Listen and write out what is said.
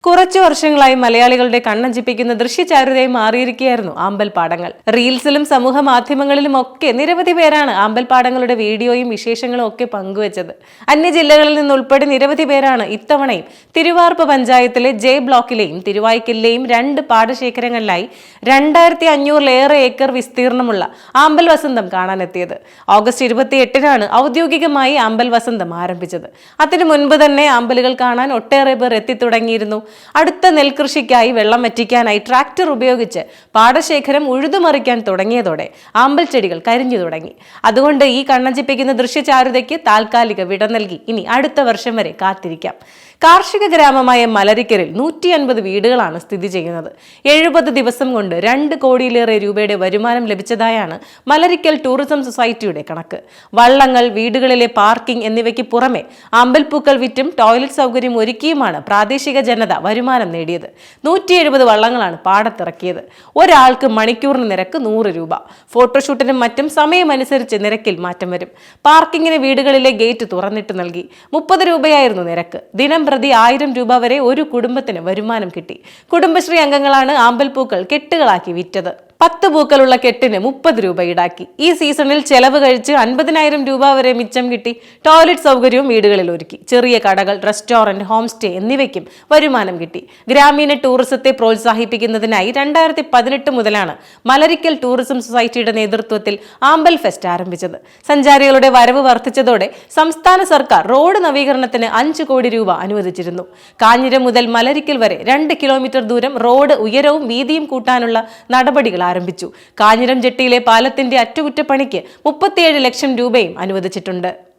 കുറച്ചു വർഷങ്ങളായി മലയാളികളുടെ കണ്ണഞ്ചിപ്പിക്കുന്ന ദൃശ്യചാരുതയായി മാറിയിരിക്കുകയായിരുന്നു ആമ്പൽപ്പാടങ്ങൾ. റീൽസിലും സമൂഹ മാധ്യമങ്ങളിലും ഒക്കെ നിരവധി പേരാണ് ആമ്പൽപ്പാടങ്ങളുടെ വീഡിയോയും വിശേഷങ്ങളും ഒക്കെ പങ്കുവച്ചത്. അന്യ ജില്ലകളിൽ നിന്നുൾപ്പെടെ നിരവധി പേരാണ് ഇത്തവണയും തിരുവാർപ്പ് പഞ്ചായത്തിലെ ജെ ബ്ലോക്കിലെയും തിരുവായ്ക്കലിലെയും 2 പാടശേഖരങ്ങളിലായി 2500 ഏക്കർ വിസ്തീർണമുള്ള ആമ്പൽ വസന്തം കാണാനെത്തിയത്. ഓഗസ്റ്റ് 28-നാണ് ഔദ്യോഗികമായി ആമ്പൽ വസന്തം ആരംഭിച്ചത്. അതിനു മുൻപ് തന്നെ ആമ്പലുകൾ കാണാൻ ഒട്ടേറെ പേർ എത്തിത്തുടങ്ങിയിരുന്നു. അടുത്ത നെൽകൃഷിക്കായി വെള്ളം വറ്റിക്കാനായി ട്രാക്ടർ ഉപയോഗിച്ച് പാടശേഖരം ഉഴുതുമറിക്കാൻ തുടങ്ങിയതോടെ ആമ്പൽ ചെടികൾ കരിഞ്ഞു തുടങ്ങി. അതുകൊണ്ട് ഈ കണ്ണഞ്ചിപ്പിക്കുന്ന ദൃശ്യചാരുതയ്ക്ക് താൽക്കാലിക വിട നൽകി ഇനി അടുത്ത വർഷം വരെ കാത്തിരിക്കാം. കാർഷിക ഗ്രാമമായ മലരിക്കലിൽ 150 വീടുകളാണ് സ്ഥിതി ചെയ്യുന്നത്. 70 ദിവസം കൊണ്ട് 2 കോടിയിലേറെ രൂപയുടെ വരുമാനം ലഭിച്ചതായാണ് മലരിക്കൽ ടൂറിസം സൊസൈറ്റിയുടെ കണക്ക്. വള്ളങ്ങൾ, വീടുകളിലെ പാർക്കിംഗ് എന്നിവയ്ക്ക് പുറമെ അമ്പൽപ്പൂക്കൾ വിറ്റും ടോയ്ലറ്റ് സൗകര്യം ഒരുക്കിയുമാണ് പ്രാദേശിക ജനത വരുമാനം നേടിയത്. 170 വള്ളങ്ങളാണ് പാടത്തിറക്കിയത്. ഒരാൾക്ക് മണിക്കൂറിന് നിരക്ക് 100 രൂപ. ഫോട്ടോഷൂട്ടിനും മറ്റും സമയമനുസരിച്ച് നിരക്കിൽ മാറ്റം വരും. പാർക്കിങ്ങിന് വീടുകളിലെ ഗേറ്റ് തുറന്നിട്ട് നൽകി. 30 രൂപയായിരുന്നു നിരക്ക്. ദിനം പ്രതി 1000 രൂപ വരെ ഒരു കുടുംബത്തിന് വരുമാനം കിട്ടി. കുടുംബശ്രീ അംഗങ്ങളാണ് ആമ്പൽപ്പൂക്കൾ കെട്ടുകളാക്കി വിറ്റത്. 10 പൂക്കളുള്ള കെട്ടിന് 30 രൂപ ഈടാക്കി. ഈ സീസണിൽ ചെലവ് കഴിച്ച് 50,000 രൂപ വരെ മിച്ചം കിട്ടി. ടോയ്ലറ്റ് സൗകര്യവും വീടുകളിൽ ഒരുക്കി. ചെറിയ കടകൾ, റെസ്റ്റോറന്റ്, ഹോം സ്റ്റേ എന്നിവയ്ക്കും വരുമാനം കിട്ടി. ഗ്രാമീണ ടൂറിസത്തെ പ്രോത്സാഹിപ്പിക്കുന്നതിനായി 2018 മുതലാണ് മലരിക്കൽ ടൂറിസം സൊസൈറ്റിയുടെ നേതൃത്വത്തിൽ ആമ്പൽ ഫെസ്റ്റ് ആരംഭിച്ചത്. സഞ്ചാരികളുടെ വരവ് വർദ്ധിച്ചതോടെ സംസ്ഥാന സർക്കാർ റോഡ് നവീകരണത്തിന് 5 കോടി രൂപ അനുവദിച്ചിരുന്നു. കാഞ്ഞിരം മുതൽ മലരിക്കൽ വരെ 2 കിലോമീറ്റർ ദൂരം റോഡ് ഉയരവും വീതിയും കൂട്ടാനുള്ള നടപടികൾ ആരംഭിച്ചു. കാഞ്ഞിരം ജെട്ടിയിലെ പാലത്തിന്റെ അറ്റകുറ്റപ്പണിക്ക് 37 ലക്ഷം രൂപയും അനുവദിച്ചിട്ടുണ്ട്.